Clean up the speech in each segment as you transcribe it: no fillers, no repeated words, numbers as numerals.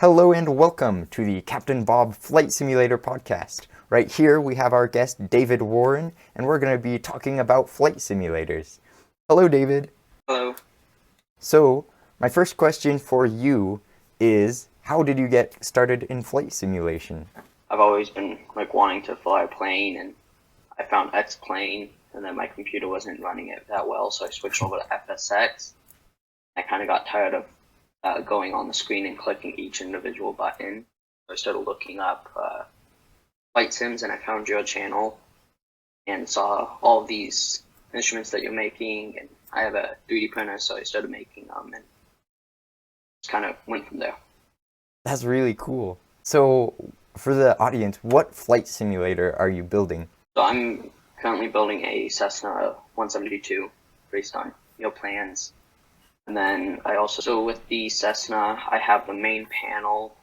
Hello and welcome to the Captain Bob Flight Simulator podcast. Right here we have our guest David Warren, and we're going to be talking about flight simulators. Hello, David. Hello. So, my first question for you is, how did you get started in flight simulation? I've always been wanting to fly a plane, and I found X-Plane, and then my computer wasn't running it that well, so I switched over to FSX. I kind of got tired of going on the screen and clicking each individual button. So I started looking up flight sims, and I found your channel and saw all these instruments that you're making, and I have a 3D printer, so I started making them, and just kind of went from there. That's really cool. So, for the audience, what flight simulator are you building? So I'm currently building a Cessna 172 based on your plans. And then so with the Cessna, I have the main panel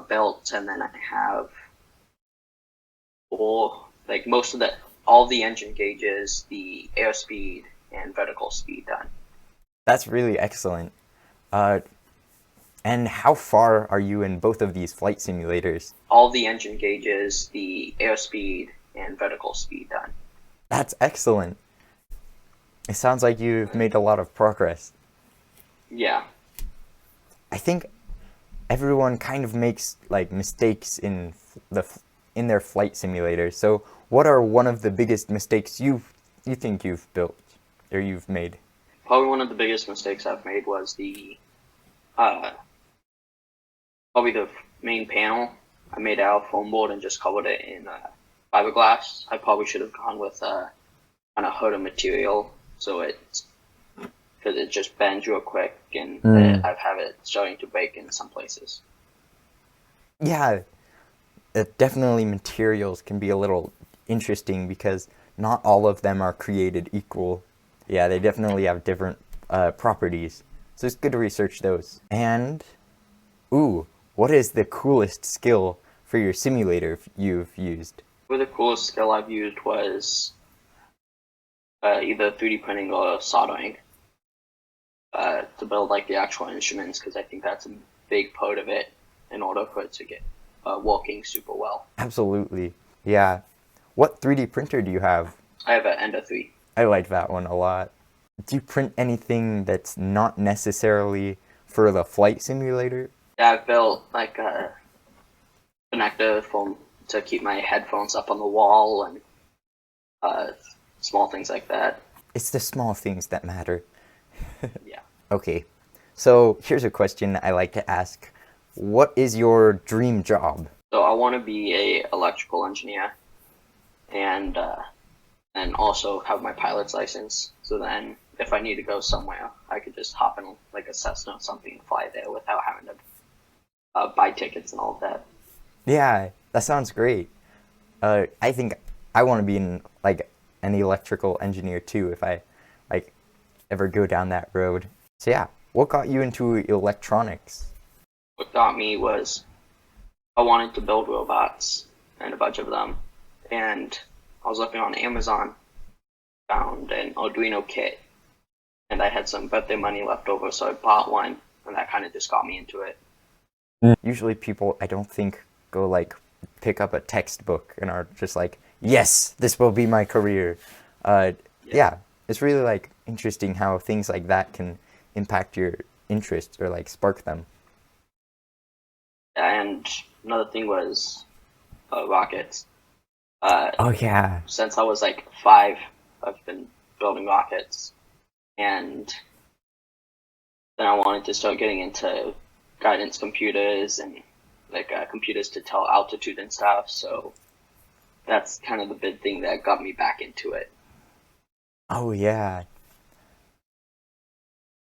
built, and then I have all the engine gauges, the airspeed, and vertical speed done. That's really excellent. And how far are you in both of these flight simulators? All the engine gauges, the airspeed, and vertical speed done. That's excellent. It sounds like you've made a lot of progress. Yeah. I think everyone kind of makes mistakes in their flight simulators. So, what are one of the biggest mistakes you think you've built or you've made? Probably one of the biggest mistakes I've made was probably the main panel. I made out of foam board and just covered it in fiberglass. I probably should have gone with kind of harder material, because it just bends real quick, and I've had it starting to break in some places. Yeah, definitely materials can be a little interesting because not all of them are created equal. Yeah, they definitely have different properties. So it's good to research those. And, what is the coolest skill for your simulator you've used? Well, the coolest skill I've used was either 3D printing or soldering to build the actual instruments, because I think that's a big part of it in order for it to get working super well. Absolutely. Yeah. What 3D printer do you have? I have an Ender 3. I like that one a lot. Do you print anything that's not necessarily for the flight simulator? Yeah, I've built a connector to keep my headphones up on the wall, and small things like that. It's the small things that matter. Yeah. Okay, so here's a question I like to ask. What is your dream job? So I want to be a electrical engineer, and also have my pilot's license. So then, if I need to go somewhere, I could just hop in a Cessna or something and fly there without having to buy tickets and all of that. Yeah, that sounds great. I think I want to be an electrical engineer too if I ever go down that road. So yeah, what got you into electronics? What got me was I wanted to build robots, and a bunch of them, and I was looking on Amazon, found an Arduino kit, and I had some birthday money left over, so I bought one, and that kind of just got me into it. Usually people, I don't think, go pick up a textbook and are just yes, this will be my career. Yeah, it's really interesting how things like that can impact your interests or spark them. And another thing was rockets. Oh yeah. Since I was 5, I've been building rockets, and then I wanted to start getting into guidance computers and computers to tell altitude and stuff. So that's kind of the big thing that got me back into it. Oh yeah.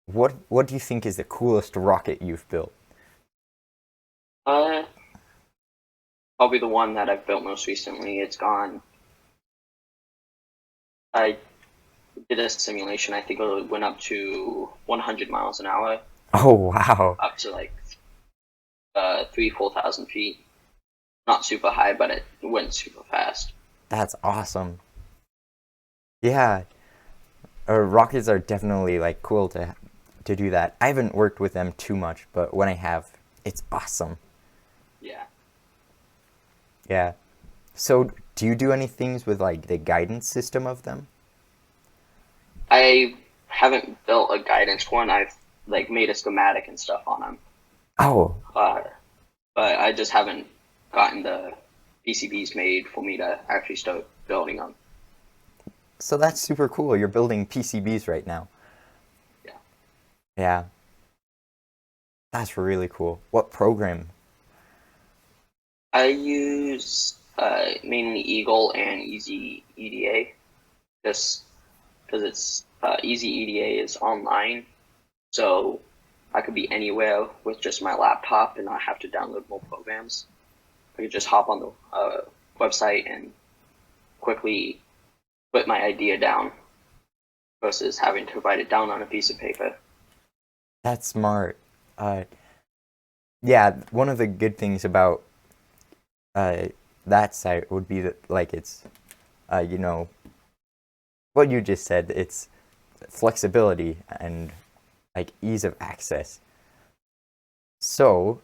What do you think is the coolest rocket you've built? Probably the one that I've built most recently. I did a simulation. I think it went up to 100 miles an hour. Oh wow. Up to 3,000-4,000 feet. Not super high, but it went super fast. That's awesome. Yeah. Rockets are definitely cool to do that. I haven't worked with them too much, but when I have, It's awesome. Yeah. Yeah. So, do you do any things with like the guidance system of them? I haven't built a guidance one. I've like made a schematic and stuff on them, Oh, uh, but I just haven't gotten the PCBs made for me to actually start building them. so that's super cool. You're building PCBs right now. Yeah. Yeah, that's really cool. What program? I use mainly Eagle and Easy EDA, just because it's Easy EDA is online, so I could be anywhere with just my laptop and not have to download more programs. I could just hop on the website and quickly put my idea down versus having to write it down on a piece of paper. That's smart. Uh, yeah, one of the good things about uh, that site would be that, like, it's, you know, what you just said. It's flexibility and like ease of access. So,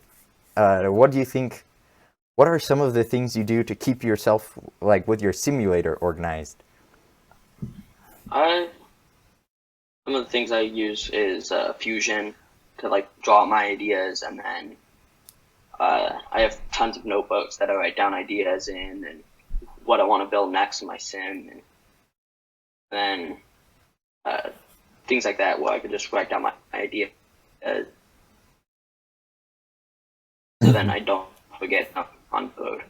what do you think? What are some of the things you do to keep yourself like with your simulator organized? I Some of the things I use is Fusion to like draw out my ideas, and then I have tons of notebooks that I write down ideas in and what I want to build next in my sim, and then uh, things like that where I could just write down my idea, uh, so then I don't forget on code.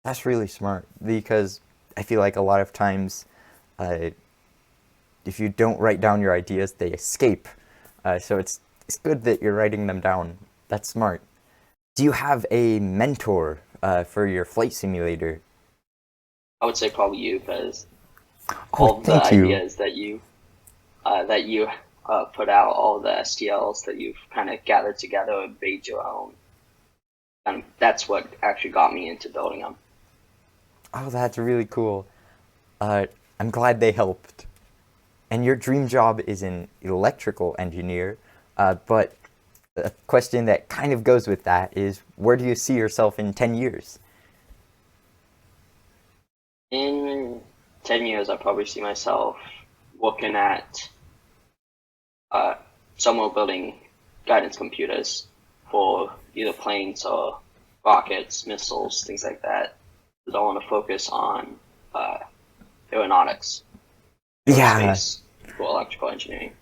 That's really smart because I feel like a lot of times, uh, if you don't write down your ideas, they escape. So it's good that you're writing them down. That's smart. Do you have a mentor for your flight simulator? I would say probably you, because Oh, all of the thank you. ideas that you put out, all the STLs that you've kind of gathered together and made your own. And that's what actually got me into building them. Oh, that's really cool. Uh, I'm glad they helped. And your dream job is an electrical engineer, but a question that kind of goes with that is, where do you see yourself in 10 years? In 10 years, I probably see myself looking at uh, somewhere building guidance computers for either planes or rockets, missiles, things like that. Because I want to focus on uh, aeronautics, Yeah, aerospace, for electrical engineering.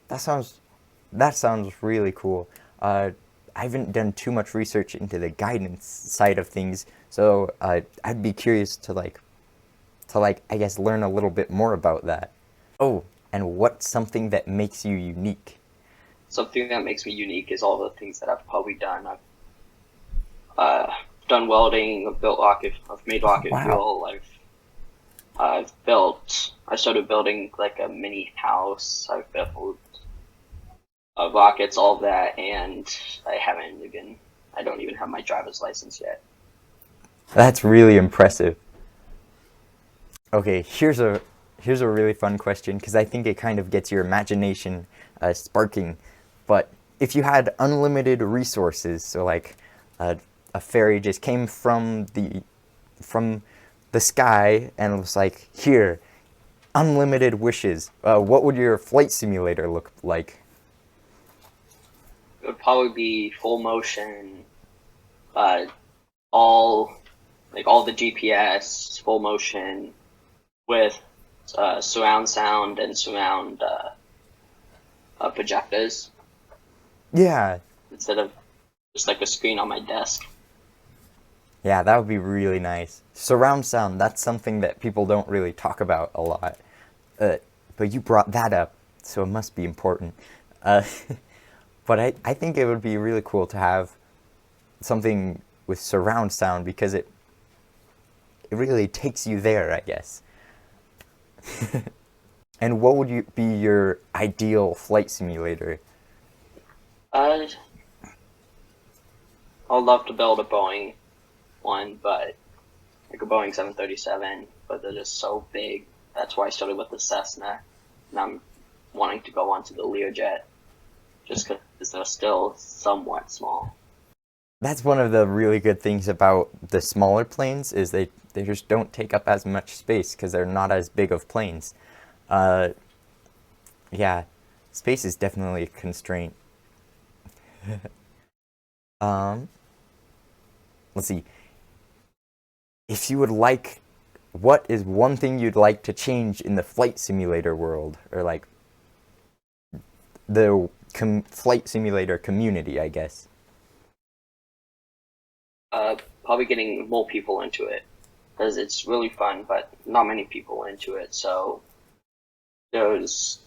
that sounds that sounds really cool. I haven't done too much research into the guidance side of things, so I'd be curious to I guess learn a little bit more about that. Oh, and what's something that makes you unique? Something that makes me unique is all the things that I've probably done. I've done welding, I've made Oh, rocket wow. fuel, I started building like a mini house. I've built rockets, all of that, and I don't even have my driver's license yet. That's really impressive. Okay, here's a really fun question because I think it kind of gets your imagination sparking. But if you had unlimited resources, so like a fairy just came from the sky and was like, here, unlimited wishes. What would your flight simulator look like? It would probably be full motion, uh, all all the GPS, full motion with surround sound and surround projectors Yeah, instead of just like a screen on my desk. yeah, that would be really nice. Surround sound, that's something that people don't really talk about a lot. Uh, but you brought that up, so it must be important. Uh, but I think it would be really cool to have something with surround sound because it really takes you there, I guess. And what would be your ideal flight simulator? Uh, I'd love to build a Boeing one, but like a Boeing 737, but they're just so big. That's why I started with the Cessna, and I'm wanting to go on to the Learjet, just because they're still somewhat small. That's one of the really good things about the smaller planes is they just don't take up as much space because they're not as big of planes. Uh, yeah, space is definitely a constraint. Um, let's see. If you would like, what is one thing you'd like to change in the flight simulator world, or like the flight simulator community, I guess? Probably getting more people into it because it's really fun, but not many people into it. So there's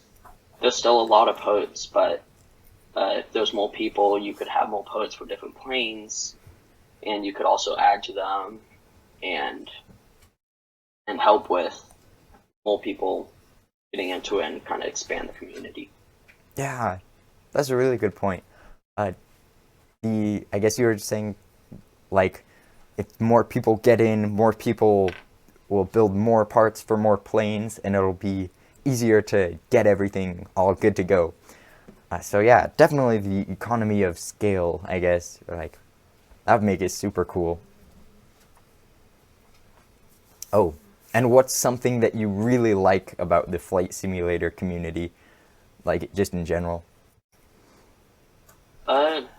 there's still a lot of posts, but if there's more people, you could have more posts for different planes, and you could also add to them and help with more people getting into it and kind of expand the community. Yeah, that's a really good point. Uh, the I guess you were saying like if more people get in, more people will build more parts for more planes, and it'll be easier to get everything all good to go. So yeah, definitely the economy of scale, I guess. Like that would make it super cool. Oh, and what's something that you really like about the flight simulator community, like just in general?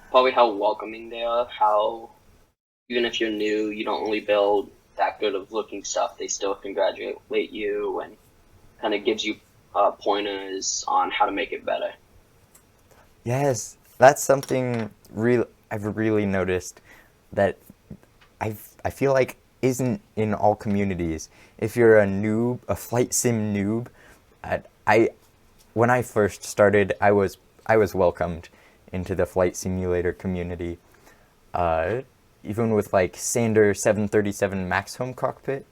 Probably how welcoming they are, how even if you're new, you don't really build that good of looking stuff, they still congratulate you and kind of gives you pointers on how to make it better. Yes, that's something real I've really noticed that I feel like isn't in all communities. If you're a noob, a flight sim noob, I when I first started, I was welcomed into the flight simulator community. Uh, Even with like Sander 737 Max Home Cockpit,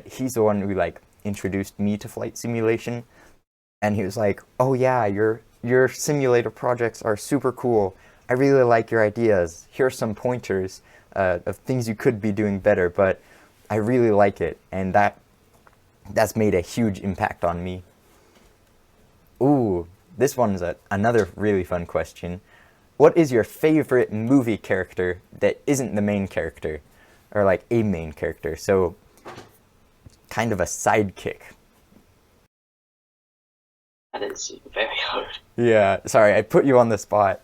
he's the one who like introduced me to flight simulation, and he was like, "Oh yeah, your simulator projects are super cool. I really like your ideas. Here's some pointers of things you could be doing better, but I really like it," and that's made a huge impact on me. Ooh, this one's another really fun question. What is your favorite movie character that isn't the main character, or like a main character? So kind of a sidekick. That is very hard. Yeah, sorry, I put you on the spot.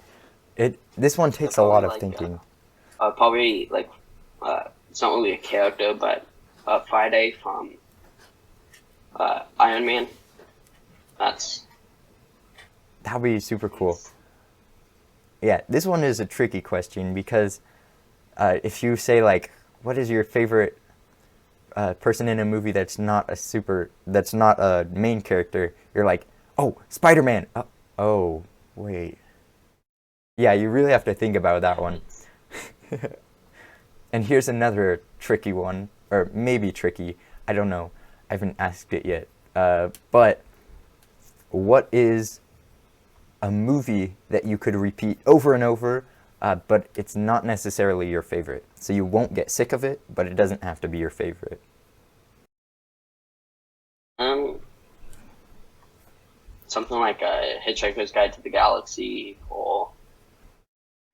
This one So takes a lot probably of like thinking. probably like it's not really a character, but Friday from Iron Man. That's That would be super cool. he's Yeah, this one is a tricky question because if you say like, what is your favorite person in a movie that's not a main character, you're like, oh, Spider-Man. Oh, wait. Yeah, you really have to think about that one. And here's another tricky one, or maybe tricky. I don't know. I haven't asked it yet. But what is a movie that you could repeat over and over, but it's not necessarily your favorite? So you won't get sick of it, but it doesn't have to be your favorite. um something like a Hitchhiker's Guide to the Galaxy or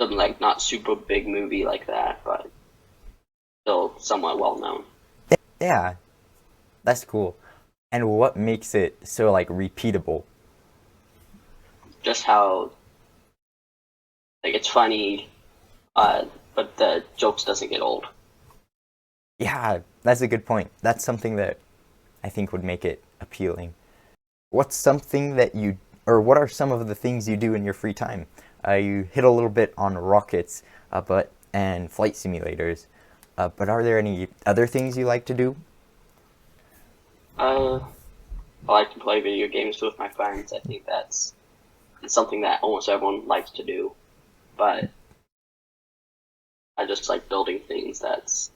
something like not super big movie like that, but still somewhat well known. Yeah, that's cool. And what makes it so like repeatable? Just how like it's funny, but the jokes doesn't get old. Yeah, that's a good point. That's something that I think would make it appealing. What's something that you, or what are some of the things you do in your free time? You hit a little bit on rockets, but and flight simulators. But are there any other things you like to do? Uh, I like to play video games with my friends. I think that's it's something that almost everyone likes to do, but I just like building things. That's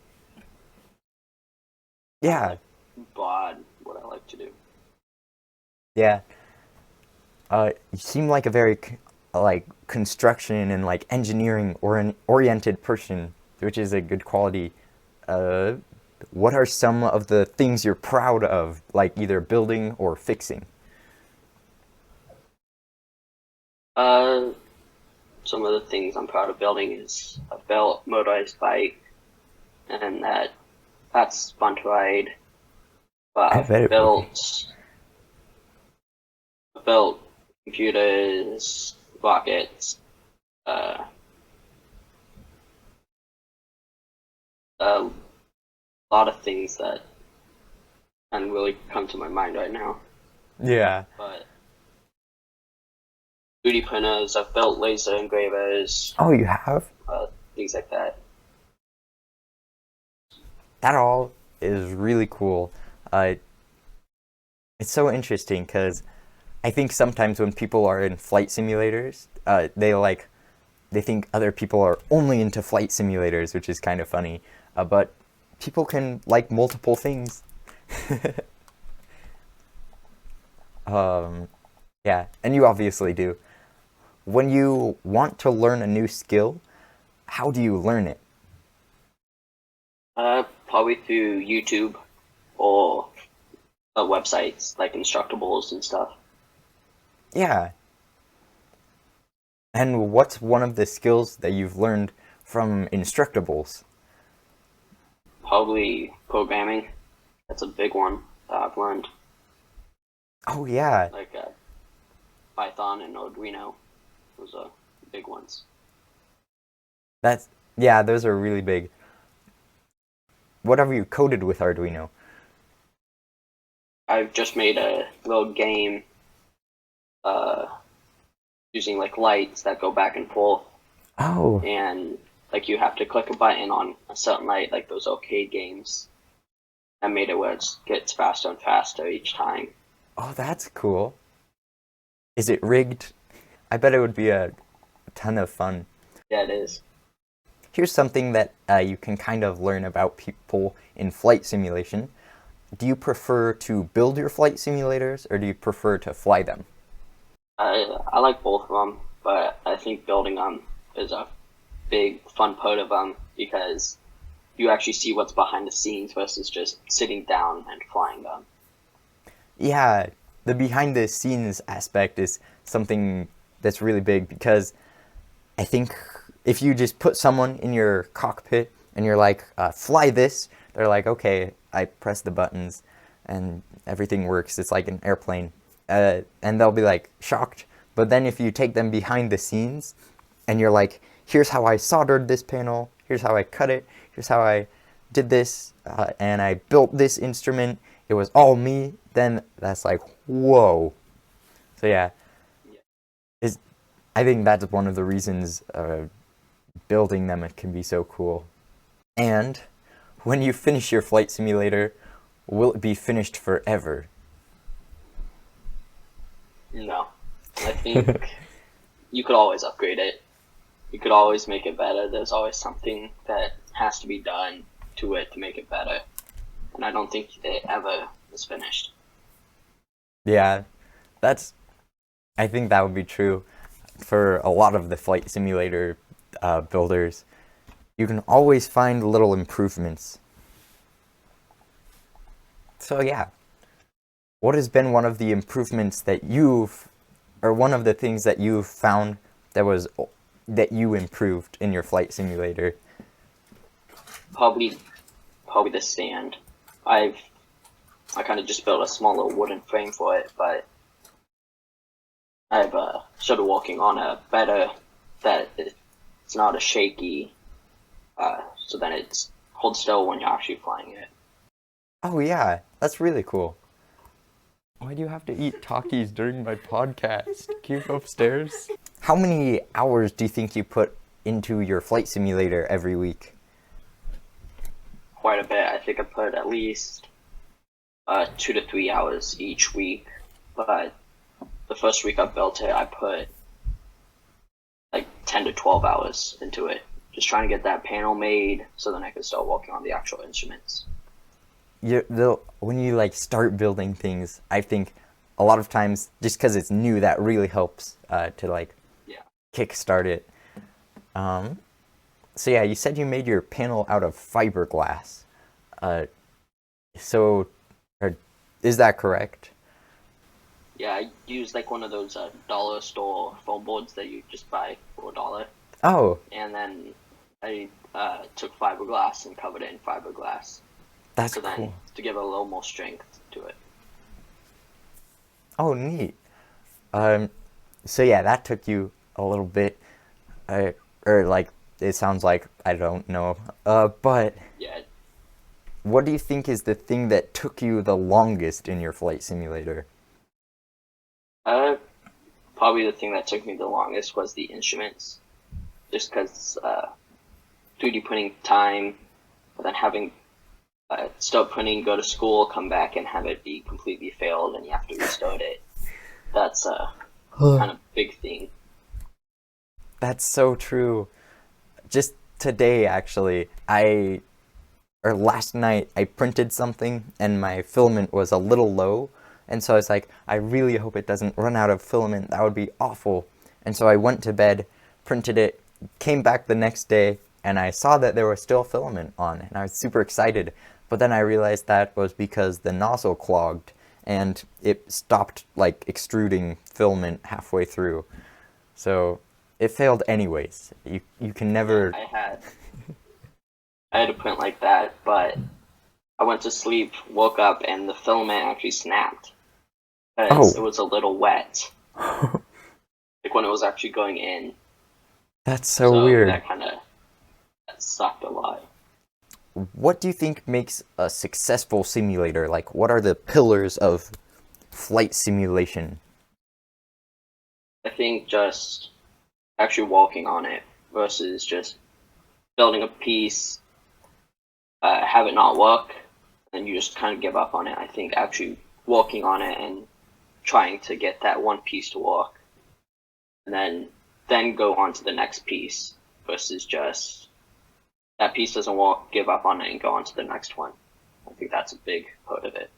kind of Yeah, like broad what I like to do. yeah. You seem like a very like construction and like engineering oriented person, which is a good quality. Uh, what are some of the things you're proud of, like either building or fixing? Uh, some of the things I'm proud of building is a built motorized bike, and that's fun to ride. But I bet it would be. I've built computers, rockets, uh, a lot of things that can't really come to my mind right now. Yeah. But 3D printers, I've built laser engravers, Oh, you have? things like that. That all is really cool. Uh, it's so interesting because I think sometimes when people are in flight simulators, they think other people are only into flight simulators, which is kind of funny. But people can like multiple things. Yeah, and you obviously do. When you want to learn a new skill, how do you learn it? Probably through YouTube or websites like Instructables and stuff. Yeah. And what's one of the skills that you've learned from Instructables? Probably programming. That's a big one that I've learned. Oh, yeah. Like Python and Arduino. Those are big ones. Yeah, those are really big. What have you coded with Arduino? I've just made a little game uh, using like lights that go back and forth, Oh, and like you have to click a button on a certain light, like those arcade games. I made it where it gets faster and faster each time. oh, that's cool. Is it rigged? I bet it would be a ton of fun. Yeah, it is. Here's something that you can kind of learn about people in flight simulation. Do you prefer to build your flight simulators or do you prefer to fly them? I like both of them, but I think building them is a big fun part of them because you actually see what's behind the scenes versus just sitting down and flying them. Yeah, the behind the scenes aspect is something that's really big because I think if you just put someone in your cockpit and you're like, fly this, they're like, okay, I press the buttons and everything works. It's like an airplane. And they'll be like shocked. But then if you take them behind the scenes and you're like, here's how I soldered this panel, here's how I cut it, here's how I did this, and I built this instrument, it was all me, then that's like, whoa. So yeah, is I think that's one of the reasons building them it can be so cool. And when you finish your flight simulator, will it be finished forever? No, I think you could always upgrade it. You could always make it better. There's always something that has to be done to it to make it better. And I don't think it ever is finished. Yeah, that's. I think that would be true for a lot of the flight simulator builders. You can always find little improvements. So yeah, what has been one of the improvements that or one of the things that you've found that you improved in your flight simulator? Probably, probably the stand. I kind of just built a small little wooden frame for it, but I've started working on a better that it's not as shaky, so then it's hold still when you're actually flying it. Oh yeah, that's really cool. Why do you have to eat Takis during my podcast? Can you go upstairs? How many hours do you think you put into your flight simulator every week? Quite a bit. I think I put at least 2 to 3 hours each week, but the first week I built it, I put like 10 to 12 hours into it, just trying to get that panel made so then I could start working on the actual instruments. When you like start building things, I think a lot of times just because it's new, that really helps to like kickstart it. So yeah, you said you made your panel out of fiberglass. So is that correct? Yeah, I used like one of those dollar store foam boards that you just buy for $1, Oh, and then I took fiberglass and covered it in fiberglass. that's So then cool. to give it a little more strength to it. Oh, neat. Um, so yeah, that took you a little bit, uh, or like it sounds like I don't know. But Yeah, what do you think is the thing that took you the longest in your flight simulator? uh, probably the thing that took me the longest was the instruments, just because 3D printing time, and then having start printing, go to school, come back and have it be completely failed, and you have to restart it. That's a kind of big thing. That's so true. Just today, actually, or last night, I printed something and my filament was a little low. And so I was like, I really hope it doesn't run out of filament. That would be awful. And so I went to bed, printed it, came back the next day, and I saw that there was still filament on. And I was super excited. But then I realized that was because the nozzle clogged and it stopped like extruding filament halfway through. So it failed anyways. You can Yeah, never. I had a print like that, but I went to sleep, woke up, and the filament actually snapped because it Oh, was a little wet, like when it was actually going in. that's so So weird. that sucked a lot. What do you think makes a successful simulator? Like, what are the pillars of flight simulation? I think just actually walking on it versus just building a piece, have it not work, and you just kind of give up on it. I think actually walking on it and trying to get that one piece to work, and then go on to the next piece versus just that piece doesn't work, give up on it, and go on to the next one. I think that's a big part of it.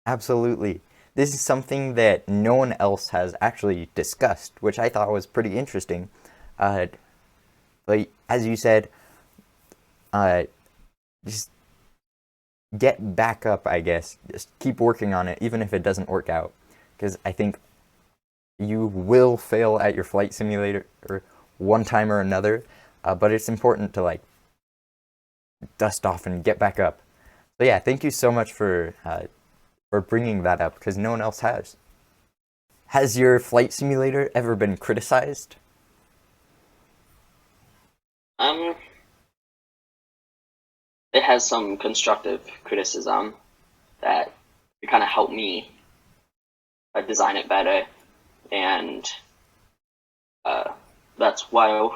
Absolutely. This is something that no one else has actually discussed, which I thought was pretty interesting. Uh, but as you said, uh, just get back up, I guess. Just keep working on it, even if it doesn't work out. Because I think you will fail at your flight simulator one time or another, but it's important to like dust off and get back up. So yeah, thank you so much for bringing that up because no one else has. Has your flight simulator ever been criticized? Um, it has some constructive criticism that kind of helped me design it better, and uh, that's why I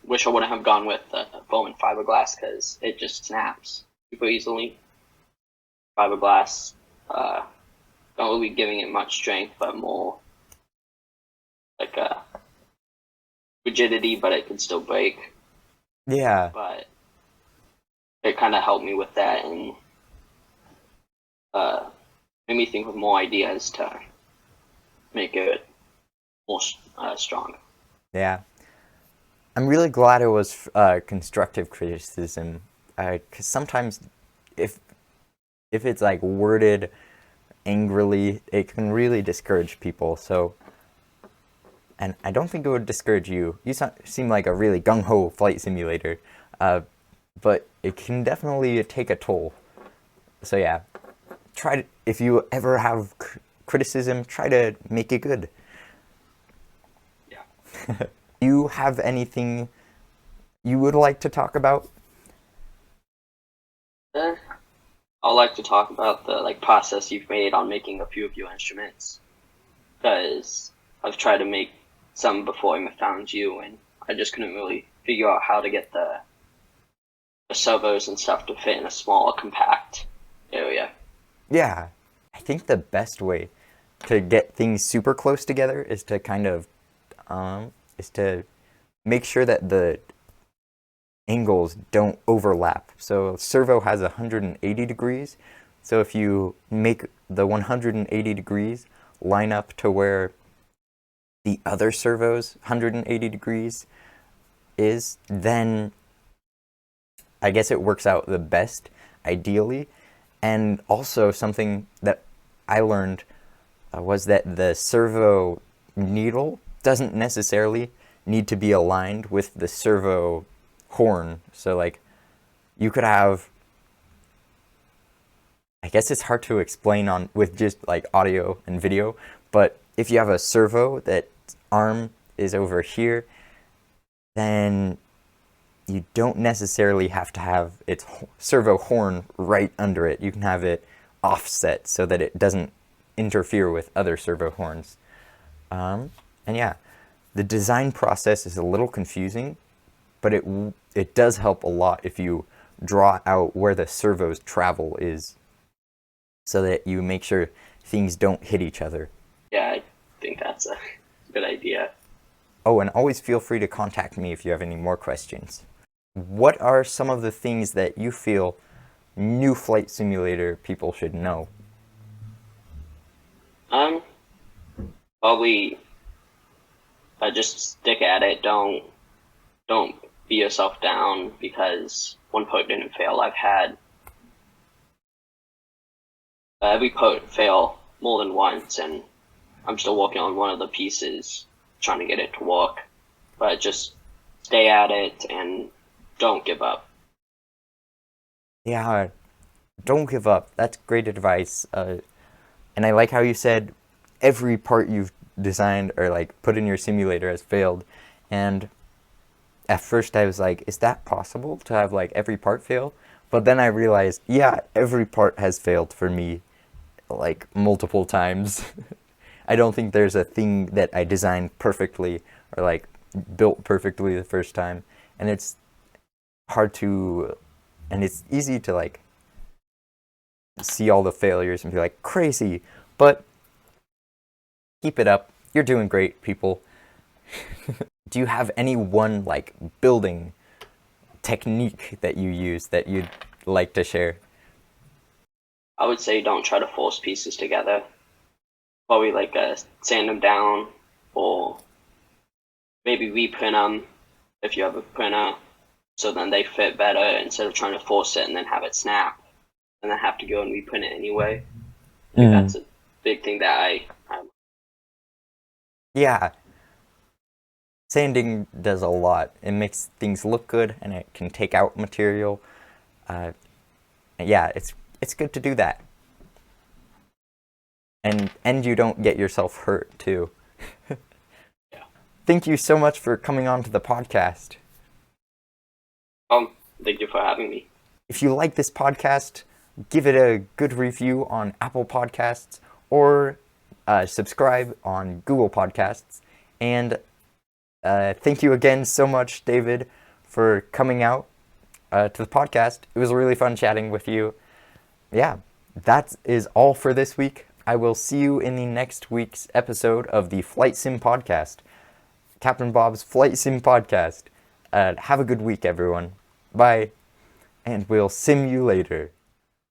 wish I wouldn't have gone with foam and fiberglass because it just snaps super easily. Fiberglass, uh, not really giving it much strength, but more like rigidity, but it can still break. Yeah, But it kind of helped me with that and uh, made me think of more ideas to make it more strong. yeah. I'm really glad it was constructive criticism because sometimes if if it's like worded angrily, it can really discourage people. So, and I don't think it would discourage you. You seem like a really gung ho flight simulator, uh, but it can definitely take a toll. So yeah, try to, if you ever have criticism, try to make it good. Yeah. Do you have anything you would like to talk about? Uh, I like to talk about the like process you've made on making a few of your instruments because I've tried to make some before I found you, and I just couldn't really figure out how to get the servos and stuff to fit in a small, compact area. Yeah, I think the best way to get things super close together is to kind of is to make sure that the angles don't overlap. So servo has 180 degrees. So if you make the 180 degrees line up to where the other servo's 180 degrees is, then I guess it works out the best, ideally. And also something that I learned was that the servo needle doesn't necessarily need to be aligned with the servo horn. So like you could have, I guess it's hard to explain on with just like audio and video, but if you have a servo that arm is over here, then you don't necessarily have to have its servo horn right under it. You can have it offset so that it doesn't interfere with other servo horns. And yeah, the design process is a little confusing, but it does help a lot if you draw out where the servo's travel is, so that you make sure things don't hit each other. Yeah, I think that's a good idea. Oh, and always feel free to contact me if you have any more questions. What are some of the things that you feel new flight simulator people should know? Probably just stick at it. Don't beat yourself down because one part didn't fail. I've had every part fail more than once, and I'm still working on one of the pieces, trying to get it to work. But just stay at it and don't give up. Yeah, don't give up. That's great advice. And I like how you said every part you've designed or like put in your simulator has failed. And at first I was like, is that possible to have like every part fail? But then I realized, yeah, every part has failed for me like multiple times. I don't think there's a thing that I designed perfectly or like built perfectly the first time. And it's hard to, and it's easy to like see all the failures and be like, crazy. But keep it up. You're doing great, people. Do you have any one like building technique that you use that you'd like to share? I would say don't try to force pieces together. Probably like sand them down, or maybe reprint them if you have a printer, so then they fit better instead of trying to force it and then have it snap and then have to go and reprint it anyway. I think that's a big thing that I Yeah. Sanding does a lot. It makes things look good and it can take out material. Yeah, it's good to do that. And you don't get yourself hurt too. Yeah. Thank you so much for coming on to the podcast. Thank you for having me. If you like this podcast, give it a good review on Apple Podcasts or subscribe on Google Podcasts. And thank you again so much, David, for coming out to the podcast. It was really fun chatting with you. Yeah, that is all for this week. I will see you in the next week's episode of the Flight Sim Podcast, Captain Bob's Flight Sim Podcast. Have a good week, everyone. Bye, and we'll sim you later.